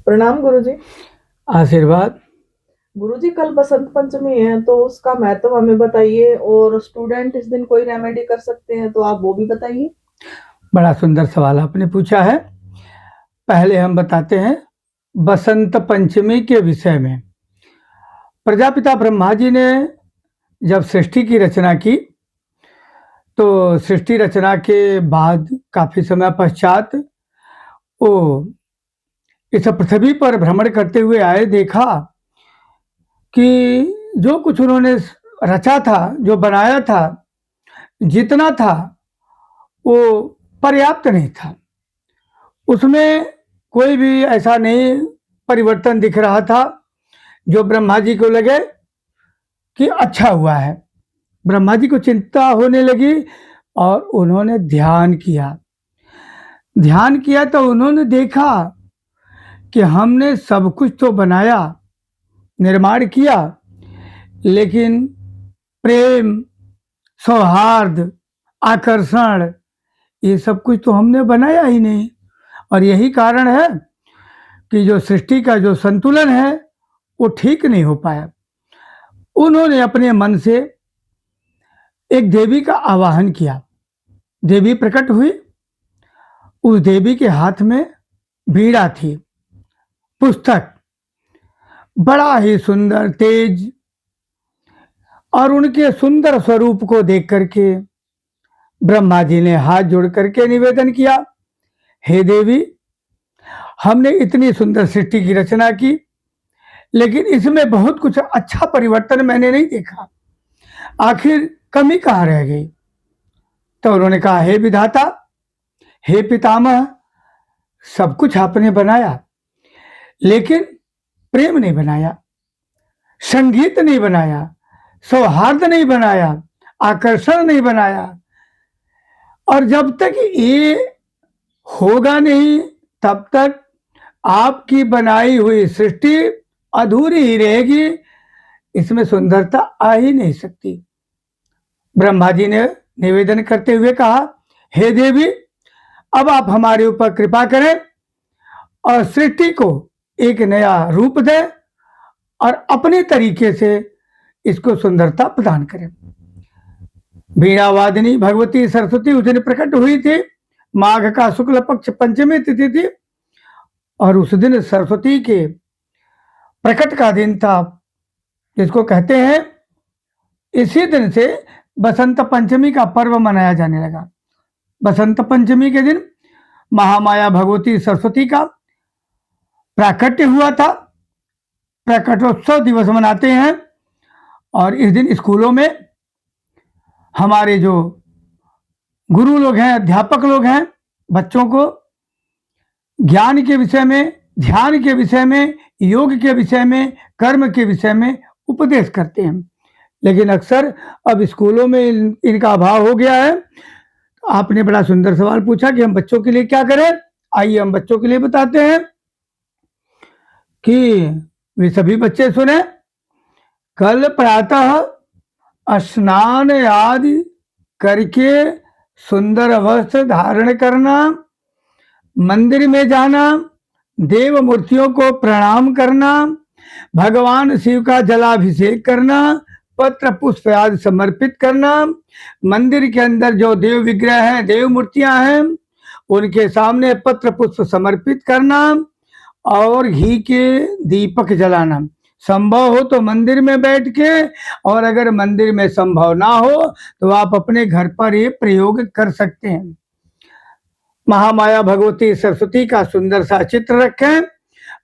प्रणाम गुरुजी। आशीर्वाद। गुरुजी, कल बसंत पंचमी है तो उसका महत्व हमें बताइए, और स्टूडेंट इस दिन कोई रेमेडी कर सकते हैं तो आप वो भी बताइए। बड़ा सुंदर सवाल आपने पूछा है। पहले हम बताते हैं बसंत पंचमी के विषय में। प्रजापिता ब्रह्मा जी ने जब सृष्टि की रचना की, तो सृष्टि रचना के बाद काफी समय पश्चात वो इस पृथ्वी पर भ्रमण करते हुए आए, देखा कि जो कुछ उन्होंने रचा था, जो बनाया था, जितना था वो पर्याप्त नहीं था। उसमें कोई भी ऐसा नहीं परिवर्तन दिख रहा था जो ब्रह्मा जी को लगे कि अच्छा हुआ है। ब्रह्मा जी को चिंता होने लगी और उन्होंने ध्यान किया। ध्यान किया तो उन्होंने देखा कि हमने सब कुछ तो बनाया, निर्माण किया, लेकिन प्रेम, सौहार्द, आकर्षण, ये सब कुछ तो हमने बनाया ही नहीं। और यही कारण है कि जो सृष्टि का जो संतुलन है वो ठीक नहीं हो पाया। उन्होंने अपने मन से एक देवी का आवाहन किया। देवी प्रकट हुई। उस देवी के हाथ में बीड़ा थी, पुस्तक, बड़ा ही सुंदर, तेज। और उनके सुंदर स्वरूप को देख करके ब्रह्मा जी ने हाथ जोड़ करके निवेदन किया, हे देवी, हमने इतनी सुंदर सृष्टि की रचना की, लेकिन इसमें बहुत कुछ अच्छा परिवर्तन मैंने नहीं देखा। आखिर कमी कहाँ रह गई? तो उन्होंने कहा, हे विधाता, हे पितामह, सब कुछ आपने बनाया, लेकिन प्रेम नहीं बनाया, संगीत नहीं बनाया, सौहार्द नहीं बनाया, आकर्षण नहीं बनाया। और जब तक ये होगा नहीं, तब तक आपकी बनाई हुई सृष्टि अधूरी ही रहेगी। इसमें सुंदरता आ ही नहीं सकती। ब्रह्मा जी ने निवेदन करते हुए कहा, हे देवी, अब आप हमारे ऊपर कृपा करें और सृष्टि को एक नया रूप दें और अपने तरीके से इसको सुंदरता प्रदान करें। वीणावादिनी भगवती सरस्वती उस दिन प्रकट हुई थी। माघ का शुक्ल पक्ष पंचमी तिथि थी और उस दिन सरस्वती के प्रकट का दिन था, जिसको कहते हैं, इसी दिन से बसंत पंचमी का पर्व मनाया जाने लगा। बसंत पंचमी के दिन महामाया भगवती सरस्वती का प्राकट्य हुआ था। प्रकटोत्सव दिवस मनाते हैं और इस दिन स्कूलों में हमारे जो गुरु लोग हैं, अध्यापक लोग हैं, बच्चों को ज्ञान के विषय में, ध्यान के विषय में, योग के विषय में, कर्म के विषय में उपदेश करते हैं। लेकिन अक्सर अब स्कूलों में इनका अभाव हो गया है। आपने बड़ा सुंदर सवाल पूछा कि हम बच्चों के लिए क्या करें। आइए हम बच्चों के लिए बताते हैं कि वे सभी बच्चे सुने। कल प्रातः स्नान आदि करके सुंदर वस्त्र धारण करना, मंदिर में जाना, देव मूर्तियों को प्रणाम करना, भगवान शिव का जलाभिषेक करना, पत्र पुष्प आदि समर्पित करना, मंदिर के अंदर जो देव विग्रह हैं, देव मूर्तियां हैं, उनके सामने पत्र पुष्प समर्पित करना और घी के दीपक जलाना। संभव हो तो मंदिर में बैठ के, और अगर मंदिर में संभव ना हो तो आप अपने घर पर ये प्रयोग कर सकते हैं। महामाया भगवती सरस्वती का सुंदर सा चित्र रखें।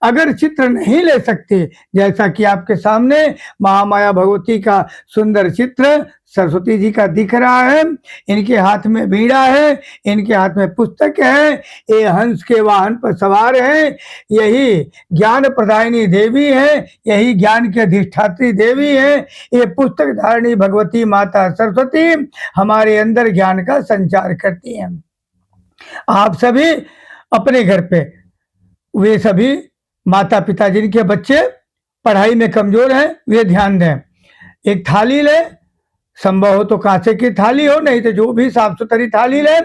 अगर चित्र नहीं ले सकते, जैसा कि आपके सामने महामाया भगवती का सुंदर चित्र सरस्वती जी का दिख रहा है, इनके हाथ में बीड़ा है, इनके हाथ में पुस्तक है, ये हंस के वाहन पर सवार है, यही ज्ञान प्रदायिनी देवी है, यही ज्ञान की अधिष्ठात्री देवी है। ये पुस्तक धारिणी भगवती माता सरस्वती हमारे अंदर ज्ञान का संचार करती हैं। आप सभी अपने घर पे, वे सभी माता पिता जिनके बच्चे पढ़ाई में कमजोर हैं, वे ध्यान दें। एक थाली ले, संभव हो तो कांसे की थाली हो, नहीं तो जो भी साफ सुथरी थाली ले,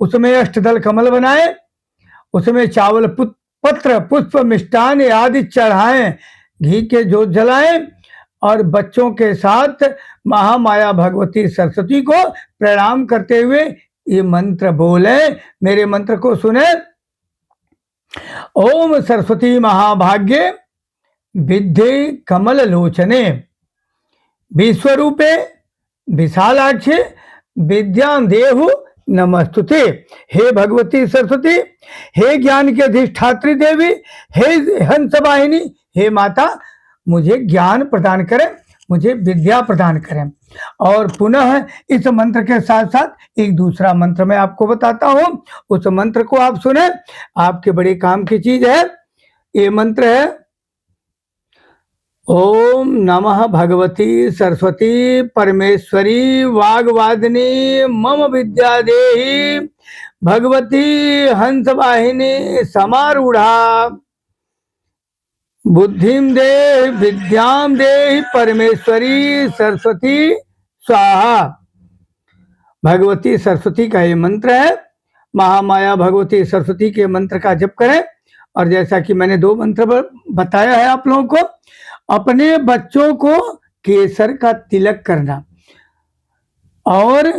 उसमें अष्टदल कमल बनाए, उसमें चावल पत्र पुष्प मिष्टान आदि चढ़ाएं, घी के जोत जलाएं और बच्चों के साथ महामाया भगवती सरस्वती को प्रणाम करते हुए ये मंत्र बोले। मेरे मंत्र को सुने। ओम सरस्वती महाभाग्ये विद्ये कमल लोचने विश्वरूपे विशालाक्षे विद्यां देहु नमस्तुते। हे भगवती सरस्वती, हे ज्ञान की अधिष्ठात्री देवी, हे हंसवाहिनी, हे माता, मुझे ज्ञान प्रदान करें, मुझे विद्या प्रदान करें। और पुनः इस मंत्र के साथ साथ एक दूसरा मंत्र मैं आपको बताता हूं, उस मंत्र को आप सुने, आपके बड़े काम की चीज है। ये मंत्र है ओम नमः भगवती सरस्वती परमेश्वरी वाग्वादिनी मम विद्या देहि भगवती हंसवाहिनी समारूढ़ा बुद्धिम दे विद्याम दे परमेश्वरी सरस्वती स्वाहा। भगवती सरस्वती का ये मंत्र है। महामाया भगवती सरस्वती के मंत्र का जप करें। और जैसा कि मैंने 2 मंत्र बताया है आप लोगों को, अपने बच्चों को केसर का तिलक करना, और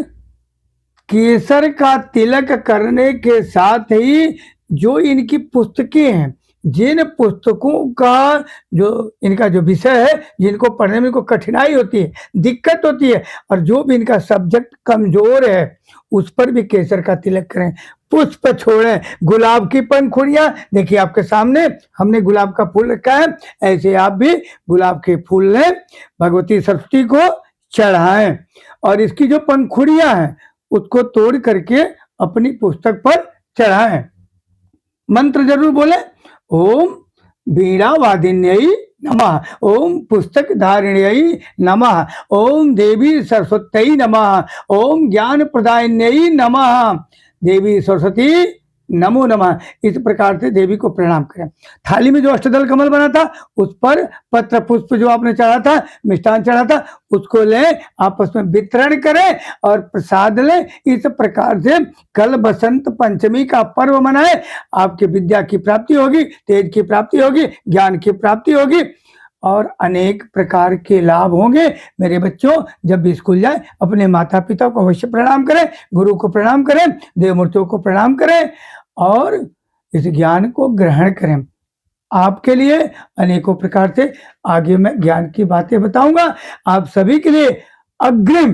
केसर का तिलक करने के साथ ही जो इनकी पुस्तकें हैं, जिन पुस्तकों का जो इनका जो विषय है, जिनको पढ़ने में इनको कठिनाई होती है, दिक्कत होती है, और जो भी इनका सब्जेक्ट कमजोर है, उस पर भी केसर का तिलक करें। पुष्प छोड़ें, गुलाब की पंखुड़ियां देखिए आपके सामने हमने गुलाब का फूल रखा है, ऐसे आप भी गुलाब के फूल लें, भगवती सरस्वती को चढ़ाएं, और इसकी जो पंखुड़ियां हैं उसको तोड़ करके अपनी पुस्तक पर चढ़ाएं। मंत्र जरूर बोले। ओम वीणा वादिन्यै नमः, ओम पुस्तक धारिण्यै नमः, ओम देवी सरस्वत्यै नमः, ओम ज्ञान प्रदायिन्यै नमः, देवी सरस्वती नमो नमः। इस प्रकार से देवी को प्रणाम करें। थाली में जो अष्टदल कमल बना था उस पर पत्र पुष्प जो आपने चढ़ा था, मिष्टान चढ़ा था, उसको लें, आपस में वितरण करें और प्रसाद लें। इस प्रकार से कल बसंत पंचमी का पर्व मनाएं। आपकी विद्या की प्राप्ति होगी, तेज की प्राप्ति होगी, ज्ञान की प्राप्ति होगी और अनेक प्रकार के लाभ होंगे। मेरे बच्चों, जब भी स्कूल जाए अपने माता पिता को अवश्य प्रणाम करें, गुरु को प्रणाम करें, देवमूर्तियों को प्रणाम करें और इस ज्ञान को ग्रहण करें। आपके लिए अनेकों प्रकार से आगे मैं ज्ञान की बातें बताऊंगा। आप सभी के लिए अग्रिम,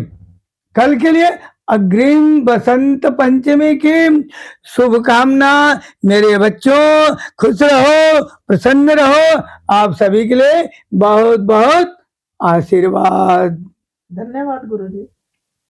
कल के लिए अग्रिम बसंत पंचमी की शुभकामना। मेरे बच्चों, खुश रहो, प्रसन्न रहो। आप सभी के लिए बहुत बहुत आशीर्वाद। धन्यवाद गुरुजी।